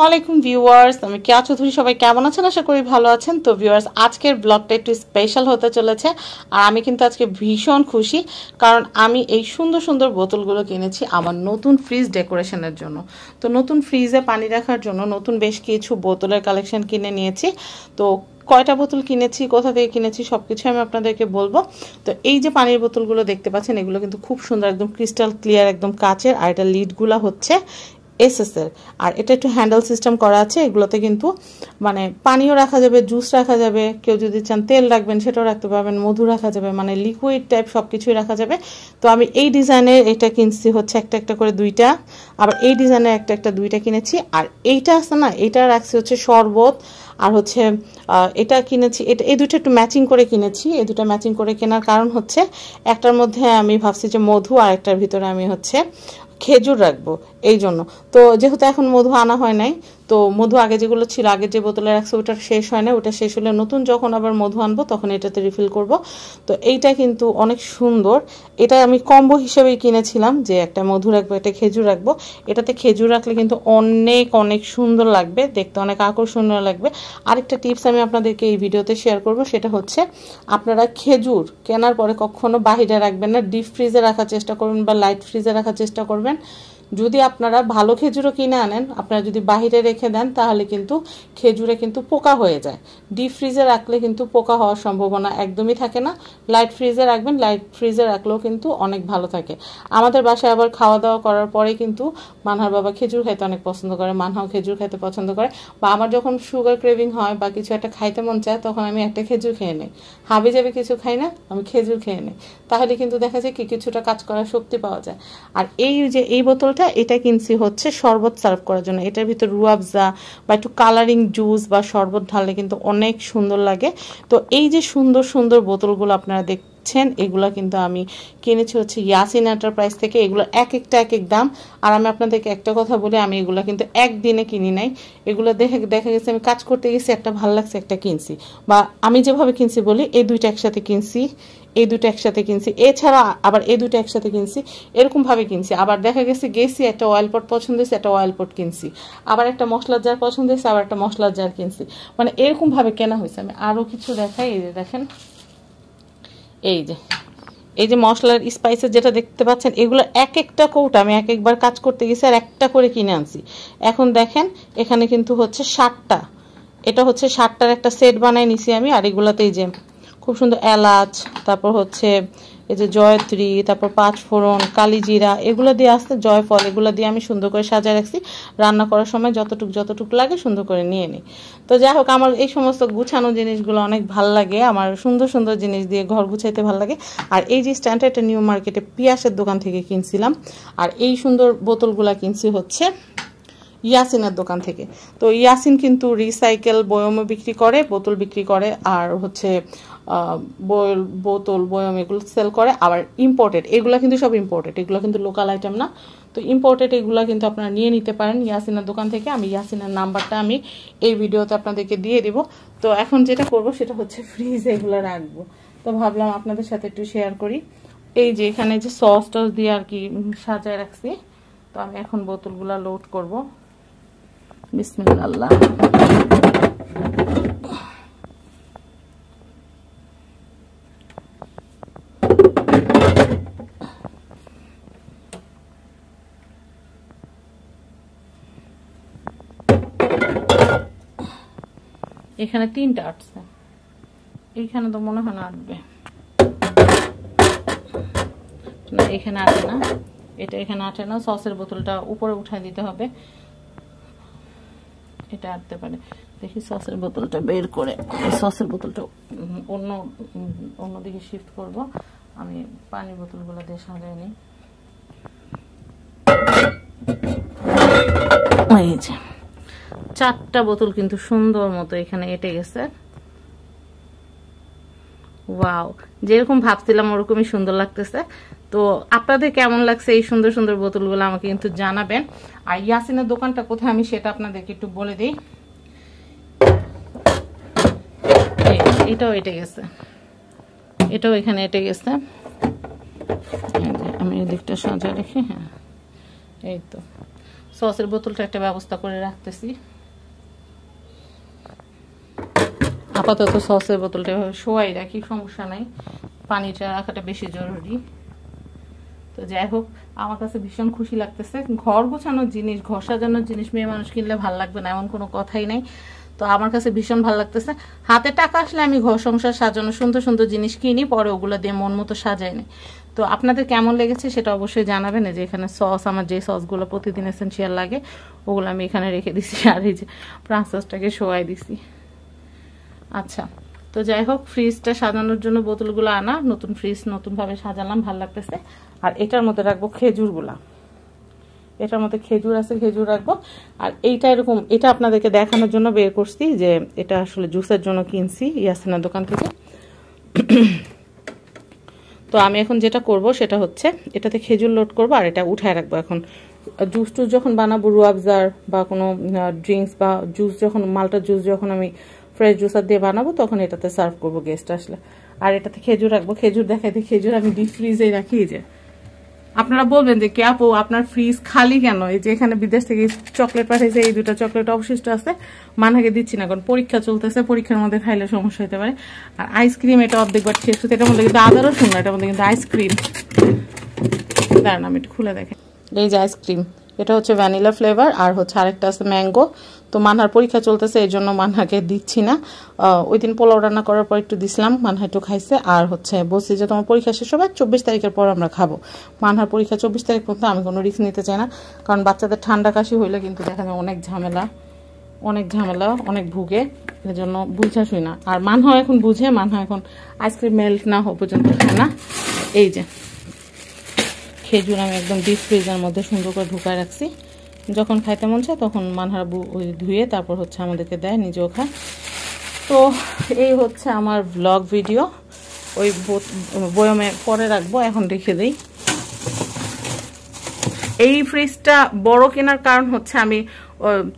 ওয়ালাইকুম ভিউয়ার্স, আমি কেয়া চৌধুরী। সবাই কেমন আছেন? আশা করি ভালো আছেন। তো ভিউয়ার্স, আজকের ব্লগটা একটু স্পেশাল হতে চলেছে। আর আমি কিন্তু আজকে ভীষণ খুশি, কারণ আমি এই সুন্দর সুন্দর বোতলগুলো কিনেছি আমার নতুন ফ্রিজ ডেকোরেশনের জন্য। তো নতুন ফ্রিজে পানি রাখার জন্য নতুন বেশ কিছু বোতলের কালেকশন কিনে নিয়েছি। তো কয়টা বোতল কিনেছি, কোথা থেকে কিনেছি, সব কিছু আমি আপনাদেরকে বলবো। তো এই যে পানির বোতলগুলো দেখতে পাচ্ছেন, এগুলো কিন্তু খুব সুন্দর, একদম ক্রিস্টাল ক্লিয়ার, একদম কাচের। আর এটা লিডগুলো হচ্ছে এসএসের। আর এটা একটু হ্যান্ডেল সিস্টেম করা আছে। এগুলোতে কিন্তু মানে পানিও রাখা যাবে, জুস রাখা যাবে, কেউ যদি চান তেল রাখবেন সেটাও রাখতে পারবেন, মধু রাখা যাবে, মানে লিকুইড টাইপ সব কিছুই রাখা যাবে। তো আমি এই ডিজাইনের এটা কিনছি হচ্ছে একটা একটা করে দুইটা, আবার এই ডিজাইনের একটা একটা দুইটা কিনেছি। আর এইটা আছে না, এইটা রাখছি হচ্ছে শরবত। আর হচ্ছে এটা কিনেছি, এটা এই দুটো একটু ম্যাচিং করে কিনেছি। এই দুটো ম্যাচিং করে কেনার কারণ হচ্ছে একটার মধ্যে আমি ভাবছি যে মধু, আর একটার ভিতরে আমি হচ্ছে খেজুর রাখবো, এই জন্য। তো যেহেতু এখন মধু আনা হয় নাই, তো মধু আগে যেগুলো ছিল, আগে যে বোতলে রাখছে ওটা শেষ হয় না, ওটা শেষ হলে নতুন যখন আবার মধু আনবো তখন এটাতে রিফিল করব। তো এইটা কিন্তু অনেক সুন্দর। এটা আমি কম্বো হিসেবেই কিনেছিলাম, যে একটা মধু রাখবো, একটা খেজুর রাখবো। এটাতে খেজুর রাখলে কিন্তু অনেক অনেক সুন্দর লাগবে, দেখতে অনেক আকর্ষণীয় লাগবে। আরেকটা টিপস আমি আপনাদেরকে এই ভিডিওতে শেয়ার করব, সেটা হচ্ছে আপনারা খেজুর কেনার পরে কখনো বাহিরে রাখবেন না, ডিপ ফ্রিজে রাখার চেষ্টা করবেন বা লাইট ফ্রিজে রাখার চেষ্টা করবেন। যদি আপনারা ভালো খেজুরও কিনে আনেন, আপনারা যদি বাহিরে রেখে দেন তাহলে কিন্তু খেজুরে কিন্তু পোকা হয়ে যায়। ডিপ ফ্রিজে রাখলে কিন্তু পোকা হওয়ার সম্ভাবনা একদমই থাকে না। লাইট ফ্রিজে রাখবেন, লাইট ফ্রিজে রাখলেও কিন্তু অনেক ভালো থাকে। আমাদের বাসায় আবার খাওয়া দাওয়া করার পরে কিন্তু মানহার বাবা খেজুর খাইতে অনেক পছন্দ করে, মানহাও খেজুর খাইতে পছন্দ করে। বা আমার যখন সুগার ক্রেভিং হয় বা কিছু একটা খাইতে মন চায়, তখন আমি একটা খেজুর খেয়ে নিই। হাবি যাবে কিছু খাই না, আমি খেজুর খেয়ে নিই। তাহলে কিন্তু দেখা যায় কি কিছুটা কাজ করার শক্তি পাওয়া যায়। আর এই যে এই বোতলটা, এটা কিনছি হচ্ছে শরবত সার্ভ করার জন্য। এটার ভিতর রুয়াবজা বা একটু কালারিং জুস বা শরবত ঢাললে কিন্তু অনেক সুন্দর লাগে। তো এই যে সুন্দর সুন্দর বোতলগুলো আপনারা দেখছেন, এগুলো কিন্তু আমি কিনেছি হচ্ছে ইয়াসিন এন্টারপ্রাইজ থেকে। এগুলো এক একটা এক এক দাম। আর আমি আপনাদেরকে একটা কথা বলি, আমি এগুলো কিন্তু একদিনে কিনি নাই। এগুলো দেখা গেছে আমি কাজ করতে গেছি, একটা ভালো লাগছে, একটা কিনছি। বা আমি যেভাবে কিনছি বলি, এই দুইটা একসাথে কিনছি, এই দুটো একসাথে কিনছি, এছাড়া আবার এই দুটো একসাথে কিনছি, এরকম ভাবে কিনছি। আবার দেখা গেছে গেছি, একটা অয়েল পট পছন্দ হয়েছে, একটা অয়েল পট কিনছি। আবার একটা মশলার জার পছন্দ হয়েছে, আবার একটা মশলার জার কিনছি। মানে এরকম ভাবে কেনা হয়েছে। আমি আরো কিছু দেখাই, এই যে দেখেন, এই যে মশলার স্পাইসেস যেটা দেখতে পাচ্ছেন, এগুলো এক একটা কৌটা আমি এক একবার কাজ করতে গেছি আর একটা করে কিনে আনছি। এখন দেখেন এখানে কিন্তু হচ্ছে 60টা, এটা হচ্ছে 60টার একটা সেট বানাই নিছি আমি। আর এগুলাতেই যে খুব সুন্দর এলাচ, তারপর হচ্ছে এই যে জয়ত্রী, তারপর পাঁচফোড়ন, কালিজিরা, এগুলো দিয়ে আসতে জয়ফল, এগুলো দিয়ে আমি সুন্দর করে সাজায় রাখছি। রান্না করার সময় যতটুক লাগে সুন্দর করে নিয়ে নিই। তো যাই হোক, আমার এই সমস্ত গুছানো জিনিসগুলো অনেক ভাল লাগে, আমার সুন্দর সুন্দর জিনিস দিয়ে ঘর গুছাইতে ভাল লাগে। আর এই যে স্ট্যান্ডটা, এটা নিউ মার্কেটে পিয়াসের দোকান থেকে কিনছিলাম। আর এই সুন্দর বোতলগুলা কিনছি হচ্ছে ইয়াসিনের দোকান থেকে। তো ইয়াসিন কিন্তু রিসাইকেল বয়ম বিক্রি করে, বোতল বিক্রি করে, আর হচ্ছে বোতল বয়ম এগুলো সেল করে। আবার ইম্পোর্টেড, এগুলো কিন্তু সব ইম্পোর্টেড, এগুলো কিন্তু লোকাল আইটেম না। তো ইম্পোর্টেড এগুলো কিন্তু আপনারা নিয়ে নিতে পারেন ইয়াসিনের দোকান থেকে। আমি ইয়াসিনের নাম্বারটা আমি এই ভিডিওতে আপনাদেরকে দিয়ে দিব। তো এখন যেটা করব সেটা হচ্ছে ফ্রিজে এগুলো রাখবো। তো ভাবলাম আপনাদের সাথে একটু শেয়ার করি। এই যে এখানে যে সস টস দিয়ে আর কি সাজায় রাখছি। তো আমি এখন বোতলগুলো লোড করব। বিসমিল্লাহ। এখানে 3টা আটছে, এইখানে তো মনে হয় না আটবে, না এখানে আটে না, এটা এখানে আটে না। সসের বোতলটা উপরে উঠাই দিতে হবে, এটা আটতে পারে। দেখি সসের বোতলটা বের করে, সসের বোতলটা অন্যদিকে শিফট করব। আমি পানি বোতলগুলো দিয়ে সাজিয়ে নিই। এই যে 4টা বোতল কিন্তু সুন্দর মতো এখানে এঁটে গেছে। ওয়াও, যেরকম ভাবছিলাম ওরকমই সুন্দর লাগতেছে। তো আপনাদের কেমন লাগছে এই সুন্দর সুন্দর বোতলগুলো আমাকে কিন্তু জানাবেন। আর ইয়াসিনের দোকানটা কোথায় আমি সেটা আপনাদেরকে একটু বলে দিই। এটাও এঁটে গেছে, এটাও এখানে এঁটে গেছে। আমি এই দিকটা সাজা রেখে, হ্যাঁ এই তো। সসের বোতলটা একটা ব্যবস্থা করে রাখতেছি। আপাতত সসের বোতলটা শোয়াই রাখি, সমস্যা নাই, পানিটা রাখাটা বেশি জরুরি। তো যাই হোক, আমার কাছে ভীষণ খুশি লাগতেছে। ঘর গোছানোর জিনিস, ঘর সাজানোর জিনিস মেয়ে মানুষ কিনলে ভালো লাগবে না এমন কোনো কথাই নেই। তো আমার কাছে ভীষণ ভালো লাগতেছে। হাতে টাকা আসলে আমি ঘর সংসার সাজানো সুন্দর সুন্দর জিনিস কিনি, পরে ওগুলো দিয়ে মন মতো সাজাই নিই। তো আপনাদের কেমন লেগেছে সেটা অবশ্যই জানাবেন। যে এখানে সস, আমার যে সসগুলো প্রতিদিন এসেনশিয়াল লাগে ওগুলো আমি এখানে রেখে দিছি, আর এই যে ফ্রান্স সসটাকে শোয়াই দিছি। আচ্ছা, তো যাই হোক, ফ্রিজটা সাজানোর জন্য বোতলগুলো আনা, নতুন ফ্রিজ নতুনভাবে সাজালাম, ভালো লাগতেছে। আর এটার মধ্যে রাখবো খেজুরগুলা, এটার মধ্যে খেজুর আছে, খেজুর রাখবো। আর এইটা এরকম, এটা আপনাদেরকে দেখানোর জন্য বের করছি, যে এটা আসলে জুসের জন্য কিনছি ইয়াসিনের দোকান থেকে। তো আমি এখন যেটা করব সেটা হচ্ছে এটাতে খেজুর লোড করব আর এটা উঠায় রাখবো। এখন জুস টুস যখন বানাবো, রুয়াবজার বা কোনো ড্রিঙ্কস বা জুস যখন, মাল্টার জুস যখন আমি ফ্রেশ জুসার দিয়ে বানাবো তখন এটাতে সার্ভ করবো গেস্ট আসলে। আর এটাতে খেজুর রাখবো। খেজুর দেখাই দিই, খেজুর আমি ডিপ ফ্রিজে রাখি। যে আপনারা বলবেন যে কে আপু আপনার ফ্রিজ খালি কেন? এই যে এখানে বিদেশ থেকে চকলেট পাঠিয়েছে, এই 2টা চকলেট অবশিষ্ট আছে, মানহাকে দিচ্ছি না কারণ পরীক্ষা চলতেছে, পরীক্ষার মধ্যে খাইলে সমস্যা হতে পারে। আর আইসক্রিম এটা অর্ধেকবার শেষ হচ্ছে, এটার মধ্যে কিন্তু আদারও শুনলো, এটার মধ্যে কিন্তু আইসক্রিম, দাঁড়ান আমি একটু খুলে দেখেন। এই যে আইসক্রিম, এটা হচ্ছে ভ্যানিলা ফ্লেভার, আর হচ্ছে আরেকটা আছে ম্যাঙ্গো। তো মানহার পরীক্ষা চলতেছে এই জন্য মানহাকে দিচ্ছি না। ওই দিন পোলাও রান্না করার পর একটু দিছিলাম, মানহা একটু খাইছে। আর হচ্ছে বলছি যে তোমার পরীক্ষা শেষ হবে 24 তারিখের পর আমরা খাবো। মানহার পরীক্ষা 24 তারিখ পর্যন্ত আমি কোনো রিস্ক নিতে চাই না, কারণ বাচ্চাদের ঠান্ডা কাশি হইলে কিন্তু দেখা যায় অনেক ঝামেলা, অনেক ভুগে, এর জন্য বুঝা শুই না। আর মানহা এখন বুঝে, মানহা এখন আইসক্রিম মেল্ট না হওয়া পর্যন্ত খায় না। এই যে খেজুর আমি একদম ডিপ ফ্রিজের মধ্যে সুন্দর করে ঢুকায় রাখছি, যখন খাইতে মন চায় তখন মানহার ওই ধুয়ে তারপর হচ্ছে আমাদেরকে দেয়, নিজেও খায়। তো এই হচ্ছে আমার ব্লগ ভিডিও, ওই বয়মে পরে রাখবো, এখন রেখে দিই। এই ফ্রিজটা বড় কেনার কারণ হচ্ছে আমি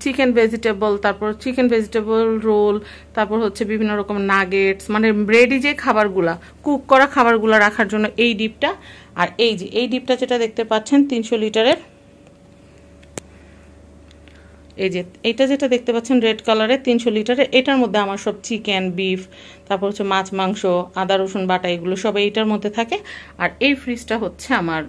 চিকেন ভেজিটেবল রোল, তারপর হচ্ছে বিভিন্ন রকম নাগেটস, মানে রেডি যে খাবারগুলা, কুক করা খাবারগুলা রাখার জন্য এই ডিপটা। আর এই যে এই ডিপটা যেটা দেখতে পাচ্ছেন 300 লিটারের, এই যে এইটা যেটা দেখতে পাচ্ছেন রেড কালারের 300 লিটারের, এটার মধ্যে আমার সব চিকেন, বিফ, তারপর হচ্ছে মাছ, মাংস, আদা রসুন বাটা, এগুলো সব এইটার মধ্যে থাকে। আর এই ফ্রিজটা হচ্ছে আমার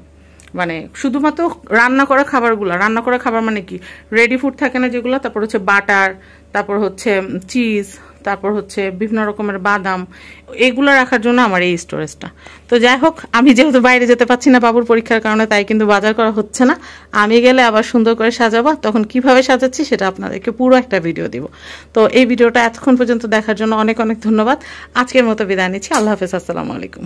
মানে শুধুমাত্র রান্না করা খাবারগুলো, রান্না করা খাবার মানে কি রেডি ফুড থাকে না যেগুলো, তারপর হচ্ছে বাটার, তারপর হচ্ছে চিজ, তারপর হচ্ছে বিভিন্ন রকমের বাদাম, এগুলো রাখার জন্য আমার এই স্টোরেজটা। তো যাই হোক, আমি যেহেতু বাইরে যেতে পারছি না বাবুর পরীক্ষার কারণে, তাই কিন্তু বাজার করা হচ্ছে না। আমি গেলে আবার সুন্দর করে সাজাবো, তখন কিভাবে সাজাচ্ছি সেটা আপনাদেরকে পুরো একটা ভিডিও দিব। তো এই ভিডিওটা এতক্ষণ পর্যন্ত দেখার জন্য অনেক অনেক ধন্যবাদ। আজকের মতো বিদায় নিচ্ছি। আল্লাহ হাফেজ, আসসালামু আলাইকুম।